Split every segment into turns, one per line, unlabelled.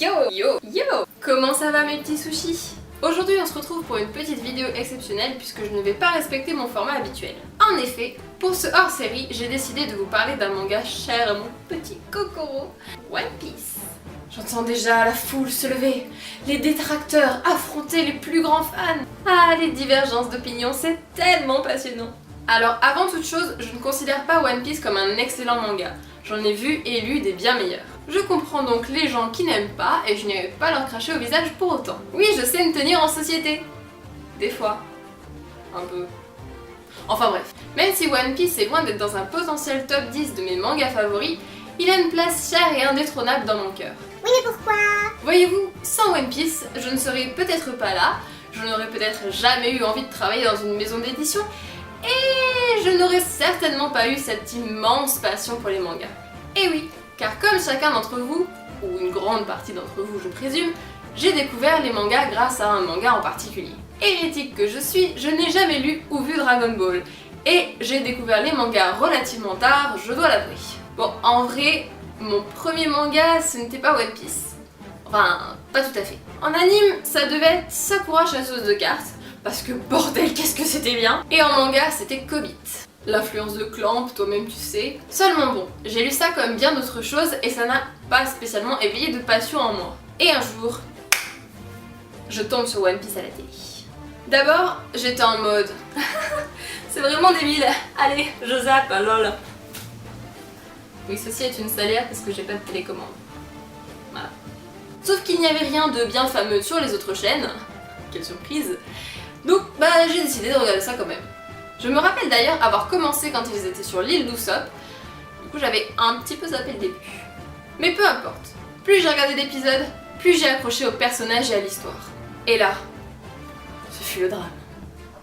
Yo yo yo! Comment ça va mes petits sushis? Aujourd'hui on se retrouve pour une petite vidéo exceptionnelle puisque je ne vais pas respecter mon format habituel. En effet, pour ce hors-série, j'ai décidé de vous parler d'un manga cher à mon petit Kokoro, One Piece. J'entends déjà la foule se lever, les détracteurs affronter les plus grands fans. Ah, les divergences d'opinion, c'est tellement passionnant. Alors avant toute chose, je ne considère pas One Piece comme un excellent manga. J'en ai vu et lu des bien meilleurs. Je comprends donc les gens qui n'aiment pas et je n'irai pas leur cracher au visage pour autant. Oui, je sais me tenir en société. Des fois. Un peu. Enfin bref. Même si One Piece est loin d'être dans un potentiel top 10 de mes mangas favoris, il a une place chère et indétrônable dans mon cœur.
Oui, mais pourquoi?
Voyez-vous, sans One Piece, je ne serais peut-être pas là, je n'aurais peut-être jamais eu envie de travailler dans une maison d'édition, et je n'aurais certainement pas eu cette immense passion pour les mangas. Et oui, car comme chacun d'entre vous, ou une grande partie d'entre vous je présume, j'ai découvert les mangas grâce à un manga en particulier. Hérétique que je suis, je n'ai jamais lu ou vu Dragon Ball, et j'ai découvert les mangas relativement tard, je dois l'avouer. Bon, en vrai, mon premier manga ce n'était pas One Piece. Enfin, pas tout à fait. En anime, ça devait être Sakura chasseuse de cartes, parce que bordel, qu'est-ce que c'était bien! Et en manga, c'était Kobit. L'influence de Clamp, toi-même tu sais. Seulement bon, j'ai lu ça comme bien d'autres choses et ça n'a pas spécialement éveillé de passion en moi. Et un jour, je tombe sur One Piece à la télé. D'abord, j'étais en mode... c'est vraiment débile, allez, je zappe, lol. Oui, ceci est une salaire parce que j'ai pas de télécommande. Voilà. Sauf qu'il n'y avait rien de bien fameux sur les autres chaînes. Quelle surprise. Donc, j'ai décidé de regarder ça quand même. Je me rappelle d'ailleurs avoir commencé quand ils étaient sur l'île d'Usopp. Du coup, j'avais un petit peu zappé le début. Mais peu importe. Plus j'ai regardé d'épisodes, plus j'ai accroché au personnage et à l'histoire. Et là, ce fut le drame.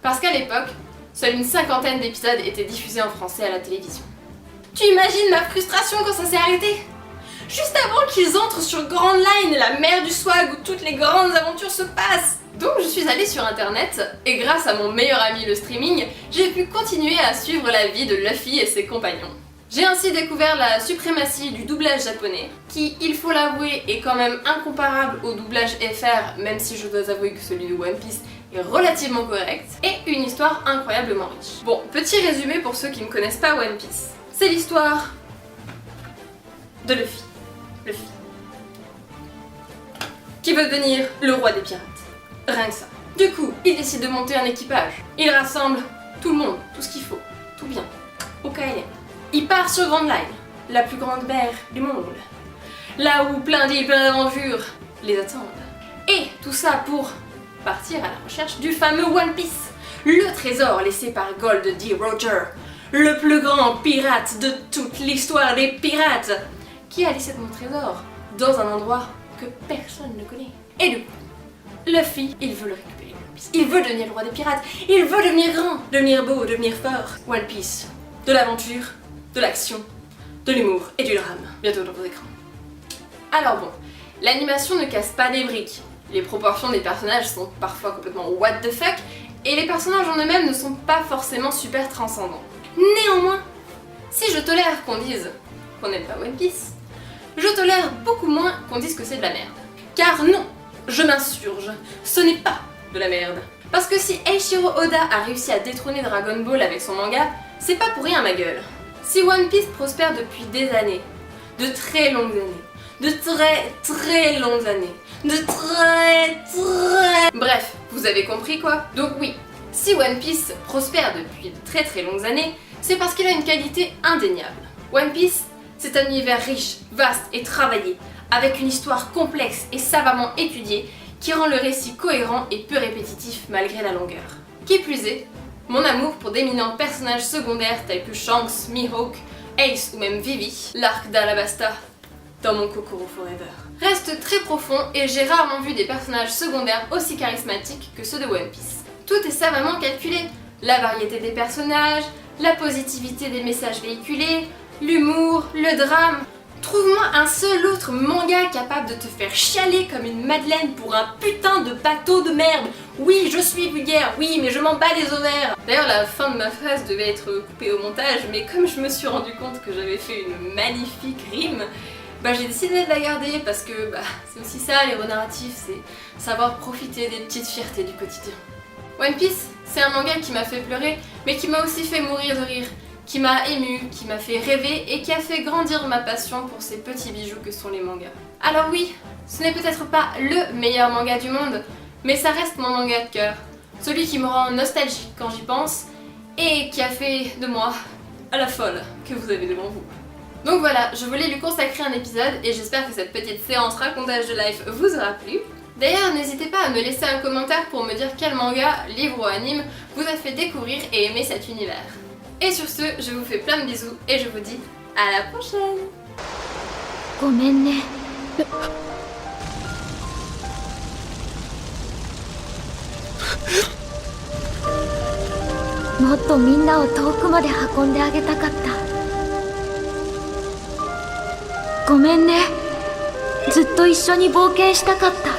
Parce qu'à l'époque, seule une cinquantaine d'épisodes étaient diffusés en français à la télévision. Tu imagines ma frustration quand ça s'est arrêté? Juste avant qu'ils entrent sur Grand Line, la mer du swag où toutes les grandes aventures se passent. Donc je suis allée sur internet, et grâce à mon meilleur ami le streaming, j'ai pu continuer à suivre la vie de Luffy et ses compagnons. J'ai ainsi découvert la suprématie du doublage japonais, qui, il faut l'avouer, est quand même incomparable au doublage FR, même si je dois avouer que celui de One Piece est relativement correct, et une histoire incroyablement riche. Bon, petit résumé pour ceux qui ne connaissent pas One Piece. C'est l'histoire de Luffy. Luffy. Qui veut devenir le roi des pirates. Rien que ça. Du coup, il décide de monter un équipage. Il rassemble tout le monde, tout ce qu'il faut, tout bien, au KLM. Il part sur Grand Line, la plus grande mer du monde. Là où plein d'îles, plein d'aventures les attendent. Et tout ça pour partir à la recherche du fameux One Piece, le trésor laissé par Gold D. Roger, le plus grand pirate de toute l'histoire des pirates, qui a laissé mon trésor dans un endroit que personne ne connaît. Et du coup, Luffy, il veut le récupérer, One Piece. Il veut devenir le roi des pirates, il veut devenir grand, devenir beau, devenir fort. One Piece, de l'aventure, de l'action, de l'humour et du drame, bientôt dans vos écrans. Alors bon, l'animation ne casse pas des briques. Les proportions des personnages sont parfois complètement what the fuck, et les personnages en eux-mêmes ne sont pas forcément super transcendants. Néanmoins, si je tolère qu'on dise qu'on n'aime pas One Piece, je tolère beaucoup moins qu'on dise que c'est de la merde. Car non, je m'insurge, ce n'est pas de la merde. Parce que si Eiichiro Oda a réussi à détrôner Dragon Ball avec son manga, c'est pas pour rien ma gueule. Si One Piece prospère depuis des années, de très longues années, de très longues années, de très... Bref, vous avez compris quoi? Donc oui, si One Piece prospère depuis de très longues années, c'est parce qu'il a une qualité indéniable. One Piece, c'est un univers riche, vaste et travaillé, avec une histoire complexe et savamment étudiée qui rend le récit cohérent et peu répétitif malgré la longueur. Qui plus est, mon amour pour d'éminents personnages secondaires tels que Shanks, Mihawk, Ace ou même Vivi, l'arc d'Alabasta, dans mon Kokoro Forever, reste très profond et j'ai rarement vu des personnages secondaires aussi charismatiques que ceux de One Piece. Tout est savamment calculé, la variété des personnages, la positivité des messages véhiculés, l'humour, le drame. Trouve-moi un seul autre manga capable de te faire chialer comme une madeleine pour un putain de bateau de merde. Oui, je suis vulgaire, oui, mais je m'en bats les ovaires. D'ailleurs, la fin de ma phrase devait être coupée au montage, mais comme je me suis rendu compte que j'avais fait une magnifique rime, j'ai décidé de la garder parce que c'est aussi ça, l'héros narratif, c'est savoir profiter des petites fiertés du quotidien. One Piece, c'est un manga qui m'a fait pleurer, mais qui m'a aussi fait mourir de rire, qui m'a ému, qui m'a fait rêver et qui a fait grandir ma passion pour ces petits bijoux que sont les mangas. Alors oui, ce n'est peut-être pas le meilleur manga du monde, mais ça reste mon manga de cœur, celui qui me rend nostalgique quand j'y pense et qui a fait de moi la folle que vous avez devant vous. Donc voilà, je voulais lui consacrer un épisode et j'espère que cette petite séance racontage de life vous aura plu. D'ailleurs, n'hésitez pas à me laisser un commentaire pour me dire quel manga, livre ou anime vous a fait découvrir et aimer cet univers. Et sur ce, je vous fais plein de bisous et je vous dis à la prochaine.
ごめんね。もっとみんなを遠くまで運んであげたかった。ごめんね。ずっと一緒に冒険したかった。